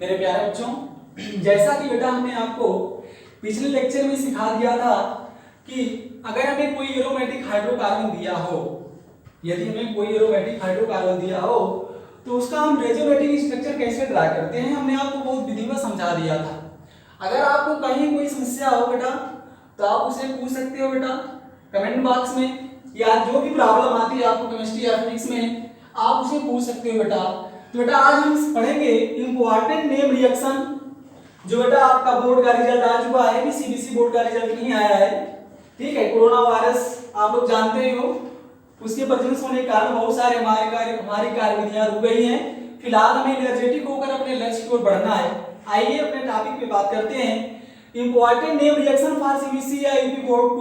मेरे प्यारे बच्चों, जैसा कि बेटा हमने आपको पिछले लेक्चर में सिखा दिया था कि अगर हमें कोई एरोमेटिक हाइड्रोकार्बन दिया हो, यदि हमें कोई एरोमेटिक हाइड्रोकार्बन दिया हो तो उसका हम रेजोमेटिक स्ट्रक्चर कैसे ड्रा करते हैं हमने आपको बहुत विधिवत समझा दिया था। अगर आपको कहीं कोई समस्या हो बेटा तो आप उसे पूछ सकते हो बेटा कमेंट बॉक्स में, या जो भी प्रॉब्लम आती है आपको केमिस्ट्री या फिजिक्स में आप उसे पूछ सकते हो बेटा। तो बेटा आज हम पढ़ेंगे इंपॉर्टेंट नेम रिएक्शन, जो बेटा आपका बोर्ड का रिजल्ट आ चुका है, अभी सीबीएसई बोर्ड का रिजल्ट नहीं आया है, ठीक है। कोरोना वायरस आप लोग जानते ही हो, उसके प्रेजेंस होने के कारण बहुत सारे हमारी कार्यविधियां रुक गई हैं। फिलहाल हमें एनर्जेटिक होकर अपने लक्ष्य की ओर बढ़ना है। आइए अपने टॉपिक पे बात करते हैं। Important name reaction for CBSE या यूपी बोर्ड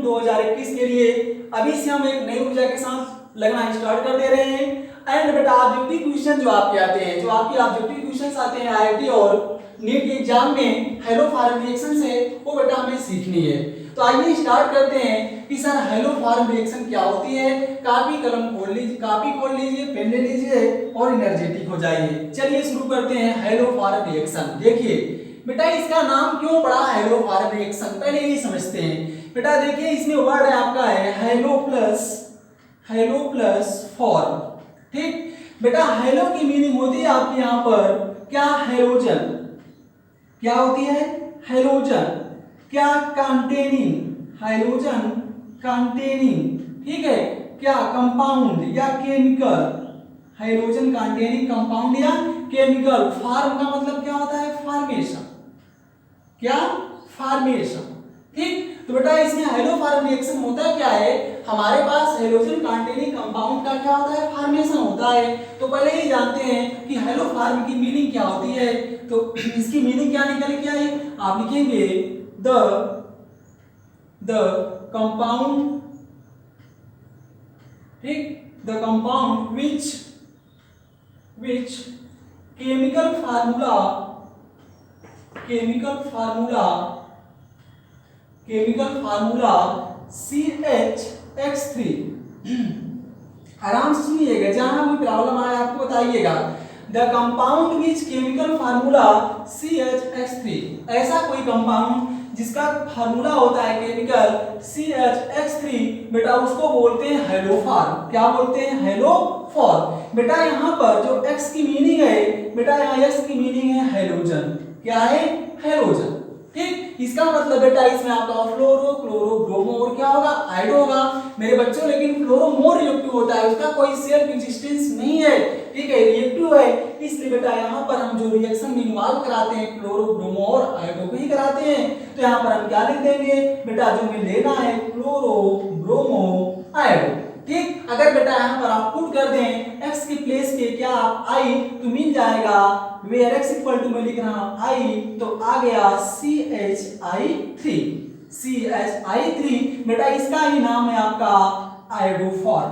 2021 के लिए अभी से हम एक नई ऊर्जा के साथ लगना स्टार्ट कर दे रहे हैं। एंड बेटा ऑब्जेक्टिव क्वेश्चन जो आपके आते हैं, जो आपके ऑब्जेक्टिव क्वेश्चंस आते हैं आईआईटी और नीट के एग्जाम में हेलोफॉर्म रिएक्शन से, वो बेटा हमें सीखनी है। तो आइए स्टार्ट करते हैं कि सर हेलोफॉर्म रिएक्शन क्या होती है। कापी कलम खोल लीजिए, कापी खोल लीजिए, पेन ले लीजिए और एनर्जेटिक हो जाइए। चलिए शुरू करते हैं हेलोफॉर्म रिएक्शन। देखिए बेटा इसका नाम क्यों पड़ा हेलोफॉर्म रिएक्शन, पहले ये समझते हैं। बेटा देखिए इसमें वर्ड है आपका है हेलो प्लस फॉर्म, ठीक। बेटा हेलो की मीनिंग होती है आपके यहाँ पर क्या, हेलोजन। क्या होती है? हेलोजन। क्या? कंटेनिंग, हाइड्रोजन कंटेनिंग, ठीक है। क्या? कंपाउंड या केमिकल, हाइड्रोजन कंटेनिंग कंपाउंड या केमिकल। फॉर्म का मतलब क्या होता है? फॉर्मेशन। क्या? फॉर्मेशन, ठीक। तो बेटा इसमें हेलोफॉर्म रिएक्शन होता क्या है, हमारे पास हाइड्रोजन कंटेनिंग कंपाउंड का क्या होता है? फॉर्मेशन होता है। तो पहले ही जानते हैं कि हेलोफॉर्म की मीनिंग क्या होती है। तो इसकी मीनिंग क्या निकल के आई, आप लिखेंगे द कंपाउंड, ठीक, the compound which chemical formula CHX3। आराम से सुनिएगा, जहां भी प्रॉब्लम आए आपको बताइएगा। The compound which chemical formula CHX3, ऐसा कोई कंपाउंड जिसका फार्मूला होता है केमिकल CHX3, बेटा उसको बोलते हैं हेलोफॉर्म। क्या बोलते हैं? हेलोफॉर्म। बेटा यहाँ पर जो X की मीनिंग है, बेटा यहाँ X की मीनिंग है हेलोजन। क्या है? हेलोजन, ठीक। इसका मतलब बेटा इसमें आपका फ्लोरो, क्लोरो, ब्रोमो और क्या होगा? आयोडो होगा। मेरे बच्चों लेकिन फ्लोरो मोर रिएक्टिव होता है, उसका कोई सेल्फ एग्जिस्टेंस नहीं है, ठीक है, रिएक्टिव है। इसलिए बेटा यहाँ पर हम जो रिएक्शन में इन्वॉल्व कराते हैं क्लोरो, ब्रोमो और आयोडो को ही कराते हैं। तो यहाँ पर हम क्या लिख देंगे बेटा, जो हमें लेना है क्लोरो, ब्रोमो, आयोडो, ठीक। अगर बेटा यहाँ पर आप पुट कर दें x की प्लेस पे क्या i, तो मिल जाएगा वेयर x इक्वल टू, मैं लिख रहा हूं i, तो आ गया CHI3। बेटा इसका ही नाम है आपका आयोडोफॉर्म।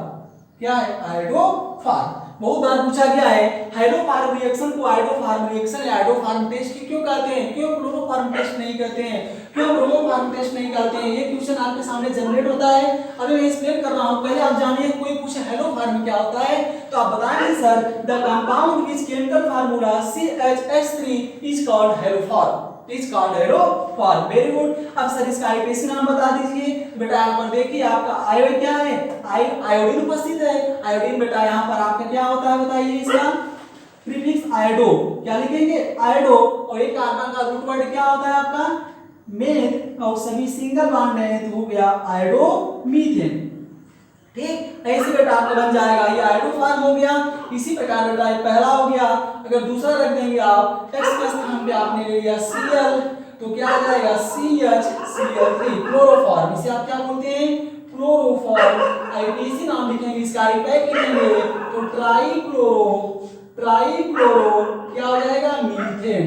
क्या है? आयोडोफॉर्म। बहुत बार पूछा गया है हेलोफॉर्म रिएक्शन को आयोडोफॉर्म रिएक्शन या आयोडोफॉर्म टेस्ट क्यों कहते हैं, क्यों क्लोरोफॉर्म टेस्ट नहीं कहते हैं, क्यों ब्रोमोफॉर्म टेस्ट नहीं करते हैं। ये क्वेश्चन आपके सामने जनरेट होता है। अभी मैं एक्सप्लेन कर रहा हूं, पहले आप जानिए कोई पूछे हेलोफॉर्म क्या होता है तो आप बताएंगे sir the compound which chemical formula CHX3 is called haloform, is called haloform. Very good. अब सर इसका आईपीसी नाम बता दीजिए। बेटा यहाँ पर देखिए आपका आयोडीन क्या है, आयोडीन उपस्थित है। आयोडीन बेटा यहाँ पर आपका क्या होता है बताइए, इसका प्रीफिक्स आयोडो। क्या लिखेंगे? आयोडो। और एक कार्बन का रूट वर्ड क्या होता है आपका? मेथ। और सभी सिंगल बॉन्ड है तो हो गया आयोडो मीथेन, ठीक। ऐसे बेटा आपका बन जाएगा ये आयोडोफॉर्म हो गया। इसी प्रकार बेटा ये पहला हो गया। अगर दूसरा रख देंगे आप x के स्थान पे आपने ले लिया Cl, तो क्या आ जाएगा CHCl3, क्लोरोफॉर्म। इसे आप क्या बोलते हैं? क्लोरोफॉर्म। आईपीसी नाम लिखेंगे, इसका पैक लिखेंगे तो ट्राइक्लोरो क्या हो जाएगा? Methane,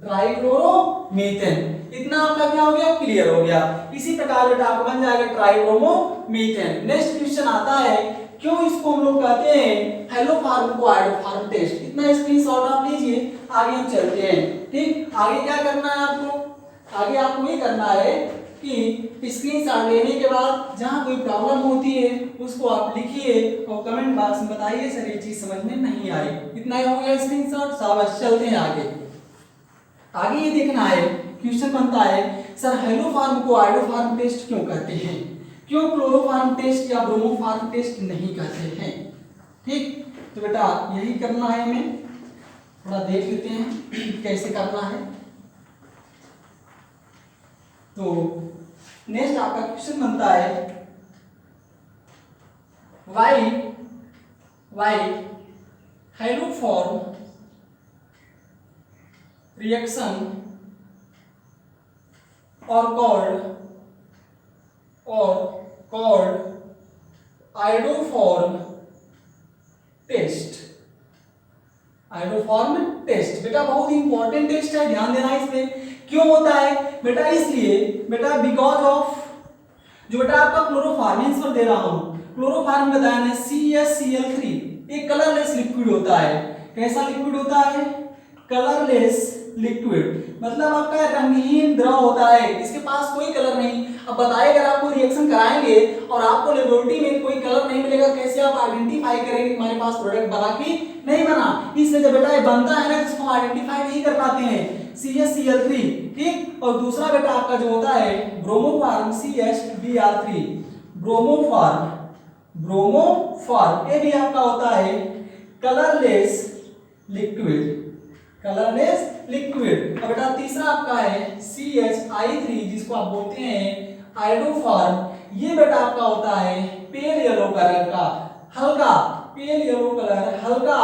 trichloro methane. इतना आपका क्या हो गया? क्लियर हो गया। इसी प्रकार बेटा आपका बन जाएगा ट्राइब्रोमो मीथेन। नेक्स्ट क्वेश्चन आता है क्यों इसको हम लोग कहते हैं हेलोफॉर्म को आयोडोफॉर्म टेस्ट। इतना स्क्रीनशॉट आप लीजिए, आगे हम चलते हैं, ठीक। आगे क्या करना है आपको? आगे आपको ये करना है कि स्क्रीनशॉट लेने के बाद जहां कोई प्रॉब्लम होती है उसको आप लिखिए और कमेंट बॉक्स में बताइए सर ये चीज समझ में नहीं आई। इतना ही हो गया स्क्रीनशॉट, शाबाश। चलते हैं आगे। आगे ये देखना है, क्वेश्चन बनता है सर हेलोफार्म को आइडोफार्म टेस्ट क्यों कहते हैं, क्यों क्लोरोफार्म टेस्ट या ब्रोमोफार्म टेस्ट नहीं कहते हैं। ठीक, तो बेटा यही करना है, हमें थोड़ा देख लेते हैं कैसे करना है। तो नेक्स्ट आपका क्वेश्चन बनता है वाई हेलोफॉर्म रिएक्शन और called iodoform test. Iodoform test बेटा बहुत इंपॉर्टेंट टेस्ट है, ध्यान देना है इसमें। क्यों होता है बेटा, इसलिए बेटा बिकॉज ऑफ जो बेटा आपका क्लोरोफार्म आंसर दे रहा हूं, क्लोरोफार्म बताया ना CaCl3 एक कलरलेस लिक्विड होता है। कैसा लिक्विड होता है, कलरलेस लिक्विड, मतलब आपका रंगहीन द्रव होता है, इसके पास कोई कलर नहीं। अब बताइए अगर आपको रिएक्शन कराएंगे और आपको लेबोरेटरी में कोई कलर नहीं मिलेगा, कैसे आप आइडेंटिफाई करेंगे हमारे पास प्रोडक्ट बना कि नहीं बना। इसलिए जब बेटा ये बनता है ना जिसको आइडेंटिफाई नहीं कर पाते हैं, CaCl3। ठीक, और दूसरा बेटा आपका जो होता है ब्रोमोफार्म CH2Br3, ब्रोमोफार्म ये भी आपका होता है कलरलेस लिक्विड, कलरलेस लिक्विड। और बेटा तीसरा आपका है CHI3 जिसको आप बोलते हैं आइडोफार्म, ये बेटा आपका होता है पेल येलो कलर का, हल्का पेल येलो कलर, हल्का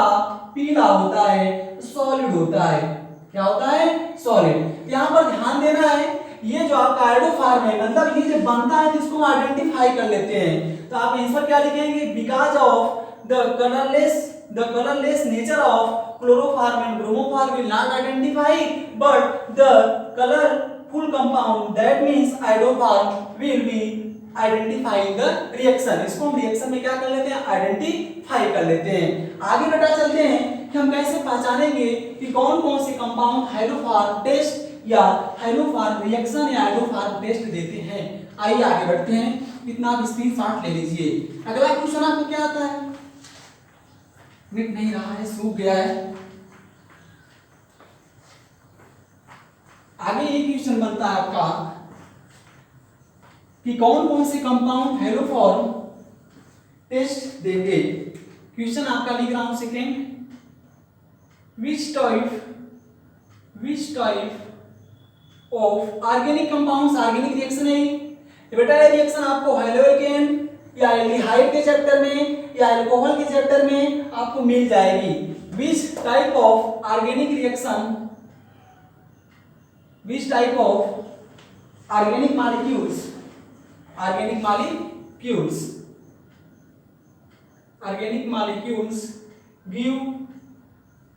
पीला होता है, सॉलिड होता है। क्या होता है, सॉलिड। यहाँ पर ध्यान देना है, ये जो आपका आइडोफार्म है मतलब ये जो बनता है जिसको हम आइडेंटिफाई कर लेते हैं, तो आप आंसर क्या लिखेंगे, because of the colourless nature of chloroform and bromoform will not identify but the colorful compound that means iodoform will be identifying the reaction। इसको हम रिएक्शन में क्या कर लेते हैं, आइडेंटिफाई कर लेते हैं। आगे बेटा चलते हैं कि हम कैसे पहचानेंगे कि कौन कौन से कंपाउंड हाइड्रोफॉर्म टेस्ट या हाइड्रोफॉर्म रिएक्शन या हाइड्रोफॉर्म टेस्ट देते हैं। आइए आगे बढ़ते हैं, इतना आप स्क्रीनशॉट ले लीजिए। अगला क्वेश्चन आपको क्या आता है, मिट नहीं रहा है, सूख गया है। आगे ये क्वेश्चन बनता है आपका कि कौन कौन से कंपाउंड हेलोफॉर्म टेस्ट देंगे। क्वेश्चन आपका लिख रहा हूं second, which type of organic compounds, organic reaction है बेटा, ये रिएक्शन आपको हेलोकेन या एल्डिहाइड के चैप्टर में या अल्कोहल के चैप्टर में आपको मिल जाएगी। Which type of organic reaction, which type of organic molecules give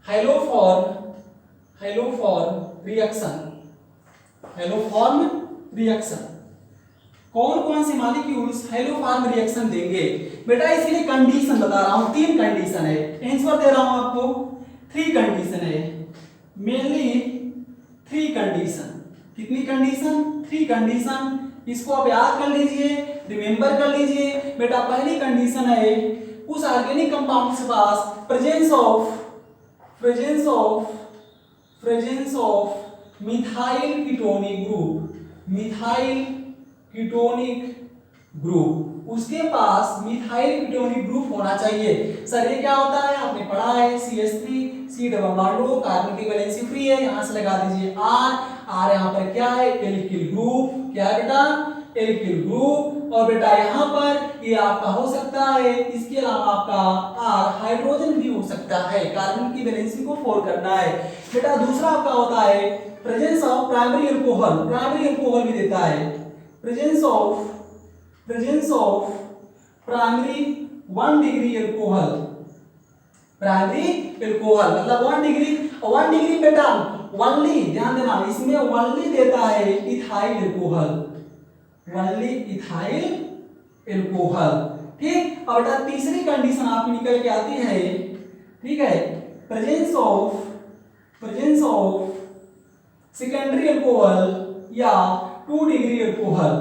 haloform reaction. कौन कौन से मॉलिक्यूल्स हेलोफॉर्म रिएक्शन देंगे बेटा, इसके लिए कंडीशन बता रहा हूं, 3 कंडीशन है। आंसर दे रहा हूं आपको, 3 कंडीशन है, मेनली 3 कंडीशन। कितनी कंडीशन, 3 कंडीशन। इसको आप याद कर लीजिए, रिमेंबर कर लीजिए बेटा। पहली कंडीशन है उस ऑर्गेनिक कंपाउंड के पास presence of methyl ketonic group, उसके पास मिथाइल कीटोनिक ग्रुप होना चाहिए। सर ये क्या होता है, आपने पढ़ा है CH3 C double bond O, carbon की वैलेंसी फ्री है, यहां से लगा दीजिए R यहां पर क्या है, एल्किल ग्रुप। क्या है बेटा, एल्किल ग्रुप। और बेटा यहां पर ये आपका हो सकता है, इसके अलावा आपका R हाइड्रोजन भी हो सकता है, कार्बन की वैलेंसी को 4 करना है बेटा। दूसरा आपका होता है प्रेजेंस ऑफ प्राइमरी अल्कोहल भी देता है, presence of primary 1 degree alcohol, मतलब 1 डिग्री बेटा ओनली, ध्यान देना इसमें ओनली देता है इथाइल अल्कोहल। ठीक, और बेटा तीसरी कंडीशन आपकी निकल के आती है, ठीक है, प्रेजेंस ऑफ सेकेंडरी अल्कोहल या 2 डिग्री अल्कोहल,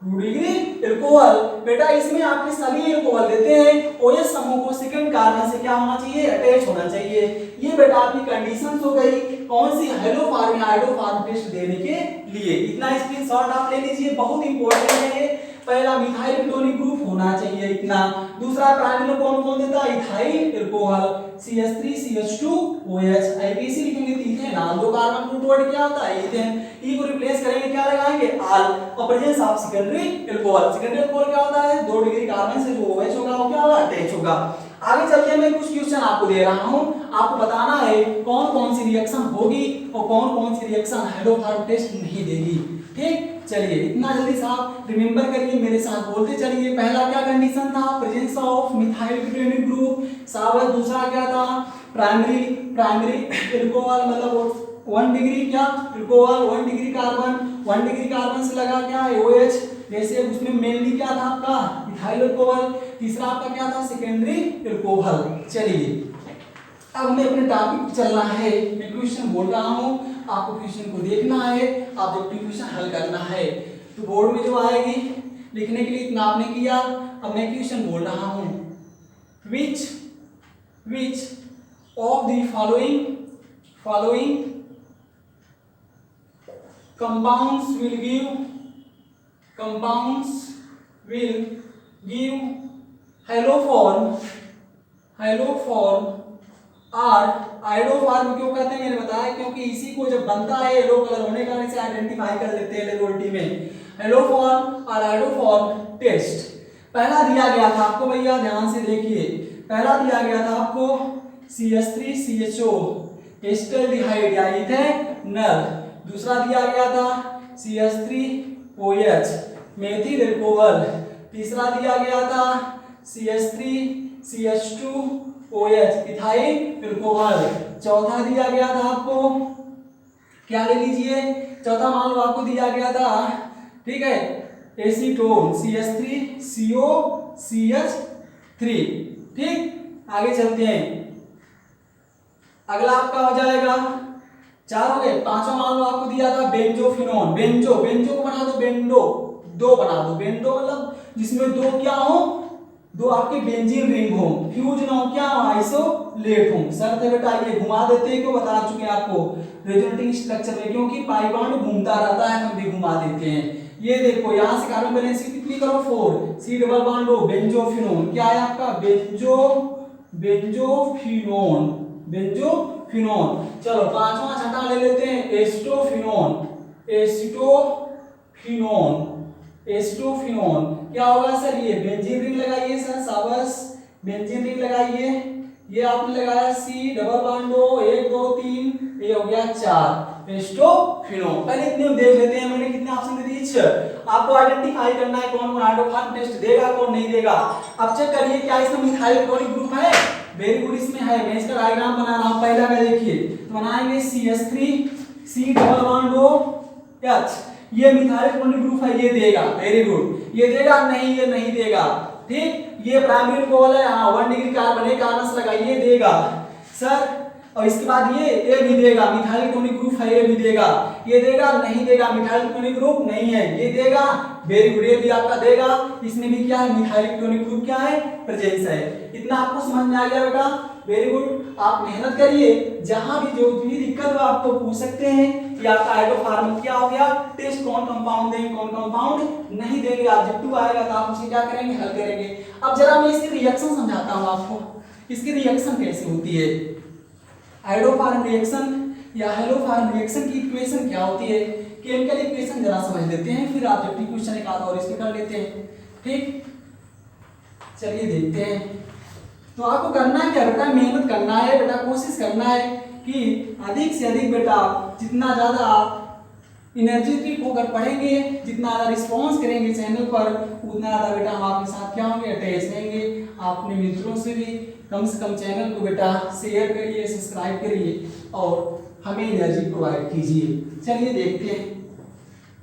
2 डिग्री अल्कोहल। बेटा इसमें आपके सभी अल्कोहल देते हैं OH समूह को सेकंड कार्बन से क्या होना चाहिए, अटैच होना चाहिए। ये बेटा आपकी कंडीशंस हो गई कौन सी, हेलोफॉर्म या हाइड्रोफॉर्म टेस्ट देने के लिए। इतना स्क्रीनशॉट आप ले लीजिए, बहुत इंपॉर्टेंट है ये। पहला मिथाइल कीटोनिक ग्रुप होना चाहिए इतना। दूसरा प्राइमरी कौन कौन देता है, ethyl alcohol CH3 CH2 OH, IPC लिखेंगे तो इथेनॉल, दो कार्बन ग्रुप वर्ड क्या होता है, इथेन। ई को रिप्लेस करेंगे क्या लगाएंगे, आल। और presence of secondary alcohol, secondary alcohol क्या होता है, 2 डिग्री कार्बन से जो OH होगा वो क्या होगा, अटैच होगा। आगे चलते मैं कुछ क्वेश्चन आपको दे रहा हूं, आपको बताना है कौन कौन सी रिएक्शन होगी और कौन कौन सी रिएक्शन हाइड्रोफॉर्म टेस्ट नहीं देगी। ठीक, चलिए इतना जल्दी से आप रिमेंबर करिए, मेरे साथ बोलते चलिए। पहला क्या कंडीशन था, presence of methyl ketonic group, सावर। दूसरा क्या था, प्राइमरी अल्कोहल मतलब 1 डिग्री क्या alcohol, 1 degree carbon, 1 degree carbon से लगा क्या है OH, जैसे उसमें मेनली क्या था आपका इथाइल अल्कोहल। तीसरा आपका क्या था, सेकेंडरी अल्कोहल। चलिए अब हमें अपने टॉपिक पे चलना है। मैं क्वेश्चन बोल रहा हूँ, आपको क्वेश्चन को देखना है, ऑब्जेक्टिव क्वेश्चन हल करना है। तो बोर्ड में जो आएगी लिखने के लिए इतना आपने किया। अब मैं क्वेश्चन बोल रहा हूँ, which of the following compounds will give haloform और आयोडोफॉर्म क्यों कहते हैं मैंने बताया, क्योंकि इसी को जब बनता है येलो कलर होने का इसे आइडेंटिफाई कर लेते हैं लेबोरेटरी में। हेलोफॉर्म और आयोडोफॉर्म टेस्ट पहला दिया गया था आपको, भैया ध्यान से देखिए। पहला दिया गया था आपको CH3 CHO एस्टल्डिहाइड या इथेनॉल। दूसरा दिया गया था CH3 OH मेथिल अल्कोहल। तीसरा दिया गया था CH3 CH2 OH ethyl alcohol. चौथा दिया गया था आपको क्या, ले लीजिए चौथा मान लो आपको दिया गया था, ठीक है, एसीटोन CH3 CO CH3। ठीक, आगे चलते हैं। अगला आपका हो जाएगा, 4 हो गए। पांचवा मान लो आपको दिया था बेंजोफिनोन, बेंजो को बना दो बेंडो, 2 बना दो। बेंडो मतलब जिसमें 2 क्या हो, 2 आपके बेंजीन रिंग हो, फ्यूज ना हो, क्या हो, आइसोलेट हो। शर्त है बेटा ये घुमा देते हैं, क्यों बता चुके हैं आपको रेजोनेटिंग स्ट्रक्चर में, क्योंकि पाई बॉन्ड घूमता रहता है, हम भी घुमा देते हैं। ये देखो यहाँ से कार्बन वैलेंसी कितनी करो 4, C डबल बॉन्ड हो, बेंजोफिनोन क्या है आपका, बेंजोफिनोन। चलो पांचवा छठा ले लेते हैं, एस्टोफिनोन क्या होगा सर, ये बेंजीन रिंग लगाइए सर, शाबाश बेंजीन रिंग लगाइए। ये आपने लगाया C डबल बॉन्ड हो, 1 2 3, ये हो गया 4 एस्टोफिनोन। पहले इतने देख लेते हैं, मैंने कितने ऑप्शन दे दिए 6। आपको आइडेंटिफाई करना है कौन कौन हाइड्रोफॉर्म टेस्ट देगा कौन नहीं देगा। अब चेक करिए क्या इसमें मिथाइल कीटोनिक ग्रुप है, वेरी गुड इसमें है। मैं इसका डायग्राम बना रहा हूं, पहला का देखिए, तो बनाएंगे CH3 C डबल बॉन्ड हो H, ये मिथाइल कीटोनिक ग्रुप है, ये देगा, वेरी गुड। ये देगा नहीं, ये नहीं देगा। ठीक, ये प्राइमरी अल्कोहल है, हां 1 डिग्री कार्बन, एक कार्बन से लगा, ये देगा सर। और इसके बाद ये भी देगा, मिथाइल कीटोनिक ग्रुप है, ये भी देगा। ये देगा नहीं देगा, मिथाइल कीटोनिक ग्रुप नहीं है, ये देगा, वेरी गुड, ये भी आपका देगा। इसमें भी क्या है, मिथाइल कीटोनिक ग्रुप क्या है, प्रेजेंस है। इतना आपको समझ में आ गया बेटा, वेरी गुड। आप मेहनत करिए, जहां भी जो भी दिक्कत हो आपको पूछ सकते हैं कि आपका हाइड्रोफॉर्म क्या हो गया, टेस्ट कौन कंपाउंड देंगे कौन कंपाउंड नहीं देंगे, ऑब्जेक्टिव आएगा तो आप उसे क्या करेंगे, हल करेंगे। अब जरा मैं इसकी रिएक्शन समझाता हूं आपको, इसकी रिएक्शन कैसे होती है। हाइड्रोफॉर्म रिएक्शन या हेलोफॉर्म रिएक्शन की इक्वेशन क्या होती है, केमिकल इक्वेशन जरा समझ लेते हैं, फिर ऑब्जेक्टिव क्वेश्चन एक आधा और इसमें कर लेते हैं। ठीक, चलिए देखते हैं। तो आपको करना क्या बेटा, मेहनत करना है बेटा, कोशिश करना है कि अधिक से अधिक बेटा जितना ज़्यादा आप एनर्जेटिक होकर पढ़ेंगे, जितना ज़्यादा रिस्पॉन्स करेंगे चैनल पर, उतना ज़्यादा बेटा हम आपके साथ क्या होंगे, अटैच रहेंगे। आप अपने मित्रों से भी कम से कम चैनल को बेटा शेयर करिए, सब्सक्राइब करिए और हमें एनर्जी प्रोवाइड कीजिए। चलिए देखते हैं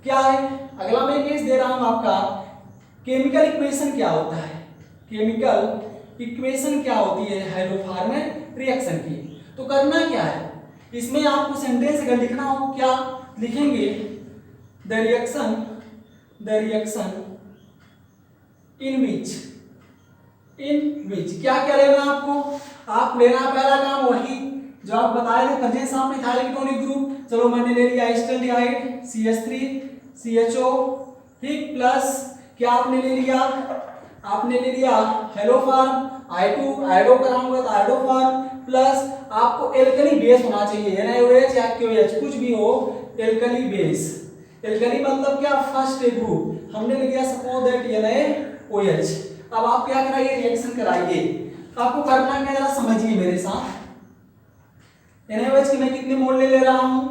क्या है। अगला मैं केस दे रहा हूँ आपका, केमिकल इक्वेशन क्या होता है, केमिकल इक्वेशन क्या होती है हाइड्रोफॉर्म रिएक्शन की। तो करना क्या है, इसमें आपको सेंटेंस अगर लिखना हो क्या लिखेंगे, द रिएक्शन इन विच क्या क्या लेना आपको, आप लेना पहला काम वही जो आप बताए थे presence of methyl ketonic group. चलो मैंने ले लिया एसिटाल्डिहाइड CH3 CHO, ठीक, प्लस क्या आपने ले लिया, आपने ले लिया हेलोफार्म I2 आयोडो कराऊंगा तो आयोडोफार्म, प्लस आपको एल्कली बेस होना चाहिए NaOH या KOH कुछ भी हो, एल्कली बेस। एल्कली मतलब क्या, फर्स्ट ग्रुप हमने ले लिया सपोज दैट NaOH। अब आप क्या कराइए, रिएक्शन कराइए। आपको करना क्या जरा समझिए मेरे साथ। NaOH के मैं कितने मोल ले रहा हूं,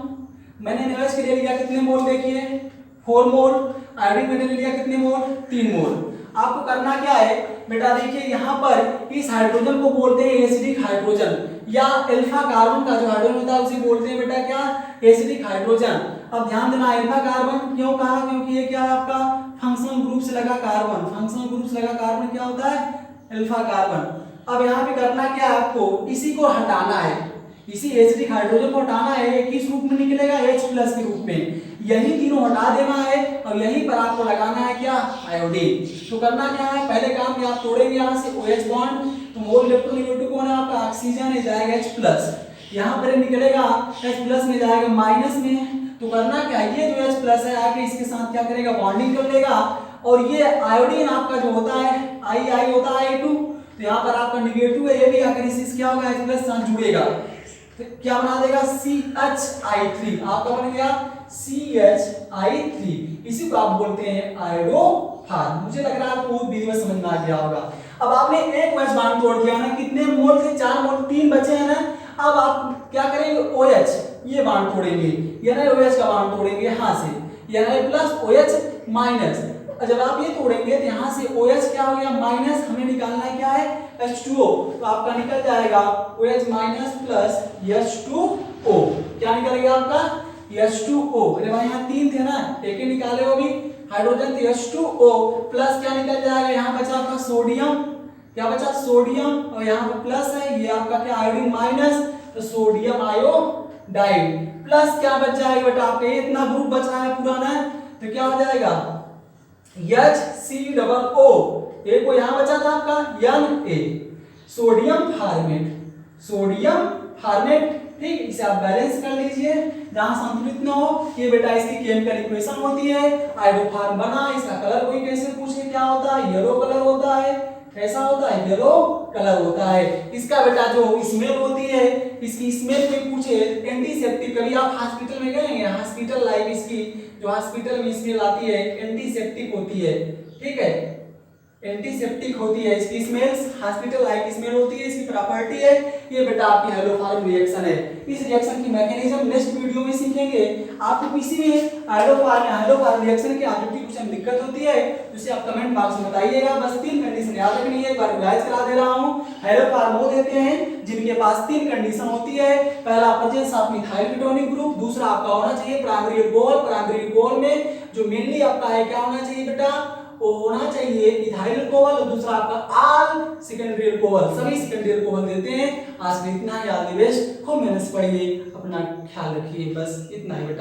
मैंने NaOH के ले लिया कितने मोल, देखिए 4 मोल। आयोडीन मैंने ले लिया कितने मोल, 3 मोल। आपको करना क्या है बेटा, देखिए यहाँ पर इस हाइड्रोजन को बोलते हैं एसिडिक हाइड्रोजन, या अल्फा कार्बन का जो हाइड्रोजन होता है उसे बोलते हैं बेटा क्या, एसिडिक हाइड्रोजन। अब ध्यान देना, अल्फा कार्बन क्यों कहा, क्योंकि ये क्या है आपका फंक्शनल ग्रुप से लगा कार्बन। फंक्शनल ग्रुप से लगा कार्बन क्या होता है, अल्फा कार्बन। अब यहाँ पे करना क्या है, आपको इसी को हटाना है, इसी एसिडिक हाइड्रोजन को हटाना है। ये किस रूप में निकलेगा, H+ के रूप में। यही तीनों हटा देना है और यहीं पर आपको लगाना है क्या, आयोडीन। तो करना क्या है, पहले काम में आप तोड़ेंगे यहाँ से OH बॉन्ड, तो मोल इलेक्ट्रोनेगेटिव कौन है आपका, ऑक्सीजन है, जाएगा H+। यहाँ पर निकलेगा H+ में जाएगा माइनस में। तो करना क्या है, ये जो H+ है आके इसके साथ क्या करेगा, बॉन्डिंग कर लेगा। और ये आयोडीन आपका जो होता है I होता है I2, तो यहाँ पर आपका निगेटिव है, ये भी आकर इससे क्या होगा, H+ साथ जुड़ेगा, तो क्या बना देगा CHI3। आपका बन गया CHI3। इसी को आप बोलते हैं आयोडोफार्म। मुझे लग रहा है आपको विधि में समझ में आ गया होगा। अब आपने एक OH बांड तोड़ दिया ना, कितने मोल थे, 4 मोल, 3 बचे हैं ना। अब आप क्या करेंगे, OH ये बांड तोड़ेंगे, NaOH का बांड तोड़ेंगे यहाँ से, Na+OH माइनस। जब आप ये तोड़ेंगे तो यहाँ से OH क्या हो गया, माइनस, हमें निकालना है क्या है, H2O। तो आपका निकल जाएगा OH माइनस प्लस H2O। क्या निकलेगा आपका, H2O। अरे भाई यहाँ 3 थे ना, एक ही निकाले हो भी हाइड्रोजन, तो H2O प्लस क्या निकल जाएगा, यहाँ बचा आपका सोडियम, क्या बचा, सोडियम, और यहाँ पर प्लस है, ये आपका क्या, आयोडीन माइनस, तो सोडियम आयोडाइड, प्लस क्या बच जाएगा बेटा, आपका ये इतना ग्रुप बच रहा है पुराना, तो क्या हो जाएगा HCOO। एक को यहाँ बचा था आपका Na, सोडियम फार्मेट, ठीक। इसे आप बैलेंस कर लीजिए जहां संतुलित न हो। ये बेटा इसकी केमिकल इक्वेशन होती है, आयोडोफार्म बना। इसका कलर कोई कैसे पूछे क्या होता है, येलो कलर होता है। कैसा होता है, येलो कलर होता है। इसका बेटा जो स्मेल होती है, इसकी स्मेल कोई पूछे एंटीसेप्टिक, कभी आप हॉस्पिटल में गए हैं, हॉस्पिटल लाइक इसकी जो हॉस्पिटल में स्मेल आती है एंटीसेप्टिक होती है, ठीक है, एंटीसेप्टिक होती है इसकी स्मेल्स, हॉस्पिटल लाइक स्मेल होती है, इसकी प्रॉपर्टी है। ये बेटा आपकी हेलोफार्म रिएक्शन है। इस रिएक्शन की मैकेनिज्म नेक्स्ट वीडियो में सीखेंगे। आपको किसी भी हेलोफार्म रिएक्शन के ऑब्जेक्टिव कुछ दिक्कत होती है तो उसे आप कमेंट बॉक्स में बताइएगा। बस 3 कंडीशन याद रखनी है, एक बार रिवाइज करा दे रहा हूं। हेलोफार्म वो देते हैं जिनके पास 3 कंडीशन होती है। पहला presence of methyl ketonic group, दूसरा आपका होना चाहिए प्राइमरी अल्कोहल में जो मेनली आपका है क्या होना चाहिए बेटा, वो होना चाहिए इथाइल अल्कोहल, और दूसरा आपका आल सेकेंडरी अल्कोहल, सभी सेकेंडरी अल्कोहल देते हैं। आज में इतना ही, ऑल द बेस्ट, खूब मेहनत से पढ़िए, अपना ख्याल रखिए, बस इतना ही बेटा।